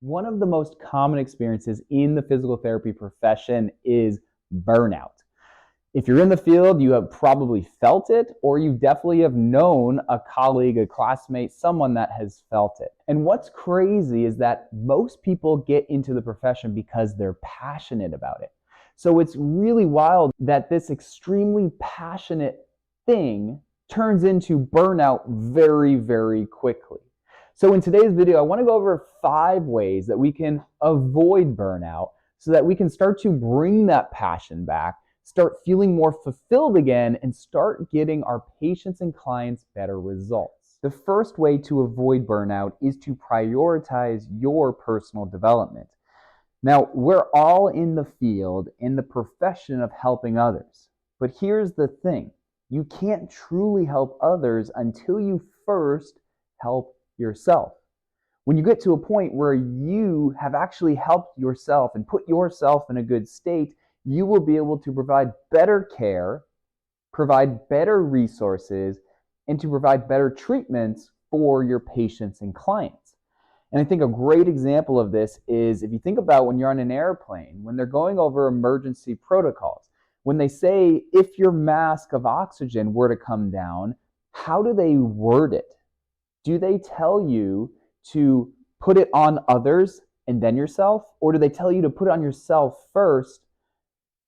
One of the most common experiences in the physical therapy profession is burnout. If you're in the field, you have probably felt it, or you definitely have known a colleague, a classmate, someone that has felt it. And what's crazy is that most people get into the profession because they're passionate about it. So it's really wild that this extremely passionate thing turns into burnout very, very quickly. So in today's video, I want to go over 5 ways that we can avoid burnout so that we can start to bring that passion back, start feeling more fulfilled again, and start getting our patients and clients better results. The first way to avoid burnout is to prioritize your personal development. Now, we're all in the field, in the profession of helping others. But here's the thing. You can't truly help others until you first help yourself. When you get to a point where you have actually helped yourself and put yourself in a good state, you will be able to provide better care, provide better resources, and to provide better treatments for your patients and clients. And I think a great example of this is if you think about when you're on an airplane, when they're going over emergency protocols, when they say if your mask of oxygen were to come down, how do they word it? Do they tell you to put it on others and then yourself? Or do they tell you to put it on yourself first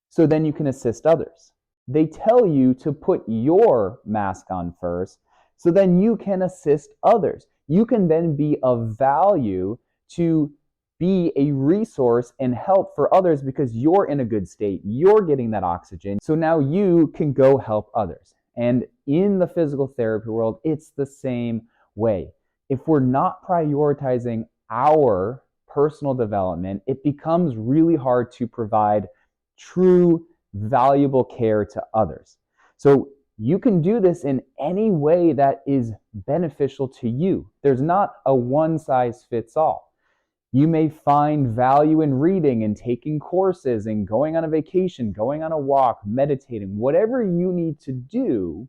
so then you can assist others? They tell you to put your mask on first so then you can assist others. You can then be of value to be a resource and help for others because you're in a good state. You're getting that oxygen. So now you can go help others. And in the physical therapy world, it's the same way. If we're not prioritizing our personal development, it becomes really hard to provide true, valuable care to others. So you can do this in any way that is beneficial to you. There's not a one-size-fits-all. You may find value in reading and taking courses and going on a vacation, going on a walk, meditating, whatever you need to do.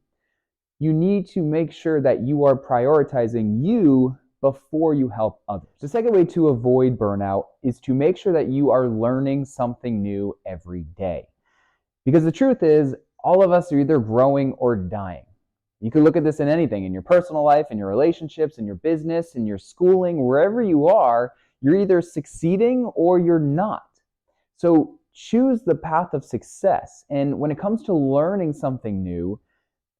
You need to make sure that you are prioritizing you before you help others. The second way to avoid burnout is to make sure that you are learning something new every day. Because the truth is, all of us are either growing or dying. You can look at this in anything, in your personal life, in your relationships, in your business, in your schooling, wherever you are, you're either succeeding or you're not. So choose the path of success. And when it comes to learning something new,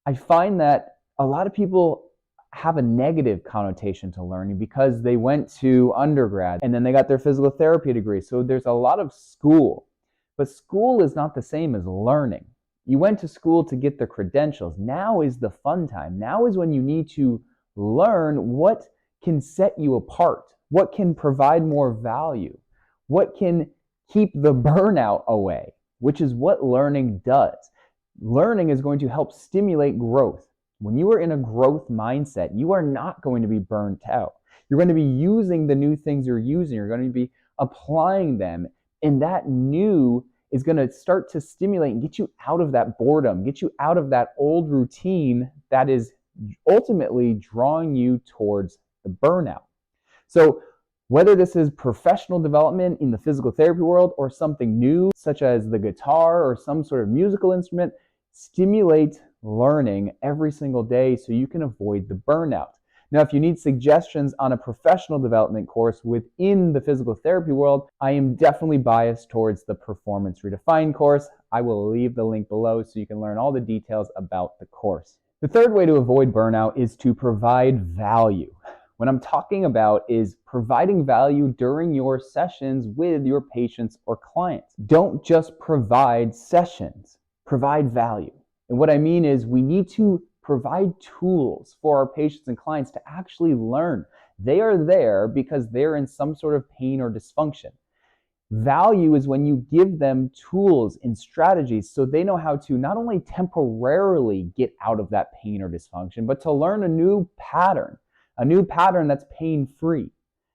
I find that a lot of people have a negative connotation to learning because they went to undergrad and then they got their physical therapy degree. So there's a lot of school, but school is not the same as learning. You went to school to get the credentials. Now is the fun time. Now is when you need to learn what can set you apart, what can provide more value, what can keep the burnout away, which is what learning does. Learning is going to help stimulate growth. When you are in a growth mindset, you are not going to be burnt out. You're going to be using the new things you're using. You're going to be applying them. And that new is going to start to stimulate and get you out of that boredom, get you out of that old routine that is ultimately drawing you towards the burnout. So whether this is professional development in the physical therapy world or something new, such as the guitar or some sort of musical instrument, stimulate learning every single day so you can avoid the burnout. Now, if you need suggestions on a professional development course within the physical therapy world, I am definitely biased towards the Performance Redefined course. I will leave the link below so you can learn all the details about the course. The third way to avoid burnout is to provide value. What I'm talking about is providing value during your sessions with your patients or clients. Don't just provide sessions, provide value. And what I mean is we need to provide tools for our patients and clients to actually learn. They are there because they're in some sort of pain or dysfunction. Value is when you give them tools and strategies so they know how to not only temporarily get out of that pain or dysfunction, but to learn a new pattern that's pain-free.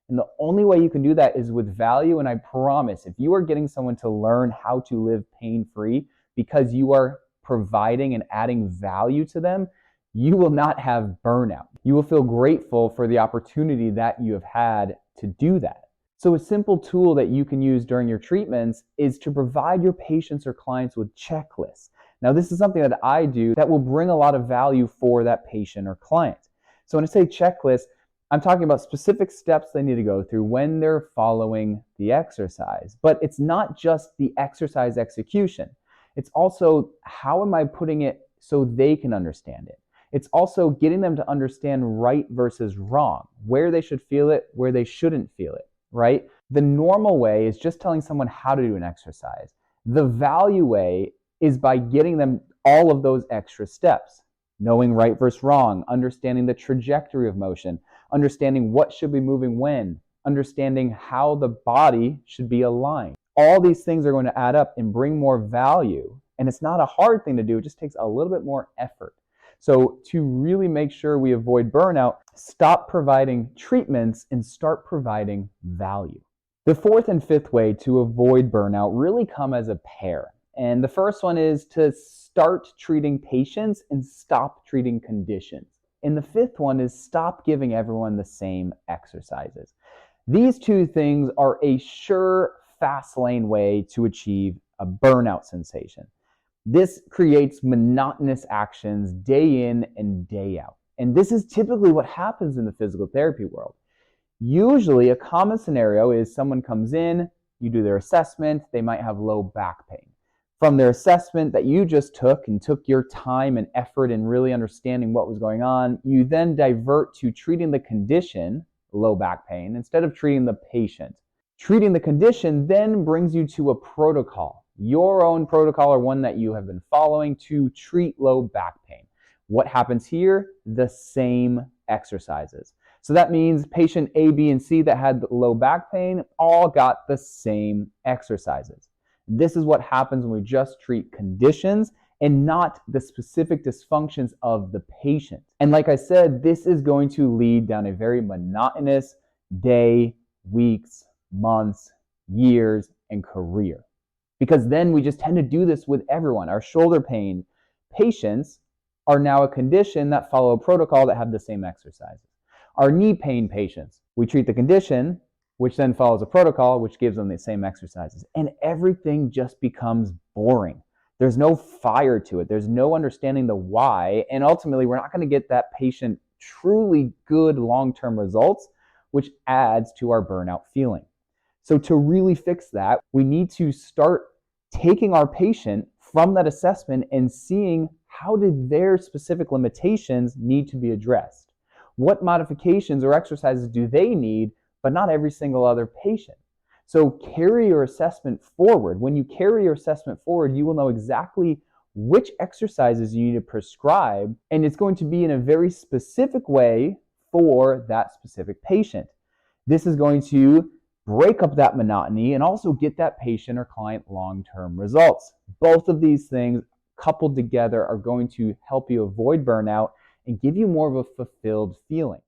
And the only way you can do that is with value. And I promise, if you are getting someone to learn how to live pain-free because you are providing and adding value to them, you will not have burnout. You will feel grateful for the opportunity that you have had to do that. So a simple tool that you can use during your treatments is to provide your patients or clients with checklists. Now, this is something that I do that will bring a lot of value for that patient or client. So when I say checklist, I'm talking about specific steps they need to go through when they're following the exercise. But it's not just the exercise execution. It's also, how am I putting it so they can understand it? It's also getting them to understand right versus wrong, where they should feel it, where they shouldn't feel it, right? The normal way is just telling someone how to do an exercise. The value way is by getting them all of those extra steps, knowing right versus wrong, understanding the trajectory of motion, understanding what should be moving when, understanding how the body should be aligned. All these things are going to add up and bring more value. And it's not a hard thing to do, it just takes a little bit more effort. So to really make sure we avoid burnout, stop providing treatments and start providing value. The fourth and fifth way to avoid burnout really come as a pair. And the first one is to start treating patients and stop treating conditions. And the fifth one is stop giving everyone the same exercises. These two things are a sure, fast lane way to achieve a burnout sensation. This creates monotonous actions day in and day out. And this is typically what happens in the physical therapy world. Usually, a common scenario is someone comes in, you do their assessment, they might have low back pain. From their assessment that you just took and took your time and effort in really understanding what was going on, you then divert to treating the condition, low back pain, instead of treating the patient. Treating the condition then brings you to a protocol, your own protocol or one that you have been following to treat low back pain. What happens here? The same exercises. So that means patient A, B, and C that had low back pain all got the same exercises. This is what happens when we just treat conditions and not the specific dysfunctions of the patient. And like I said, this is going to lead down a very monotonous day, weeks, months, years, and career. Because then we just tend to do this with everyone. Our shoulder pain patients are now a condition that follow a protocol that have the same exercises. Our knee pain patients, we treat the condition, which then follows a protocol, which gives them the same exercises. And everything just becomes boring. There's no fire to it. There's no understanding the why. And ultimately, we're not going to get that patient truly good long-term results, which adds to our burnout feeling. So to really fix that, we need to start taking our patient from that assessment and seeing how did their specific limitations need to be addressed. What modifications or exercises do they need, but not every single other patient. So carry your assessment forward. When you carry your assessment forward, you will know exactly which exercises you need to prescribe, and it's going to be in a very specific way for that specific patient. This is going to break up that monotony and also get that patient or client long-term results. Both of these things coupled together are going to help you avoid burnout and give you more of a fulfilled feeling.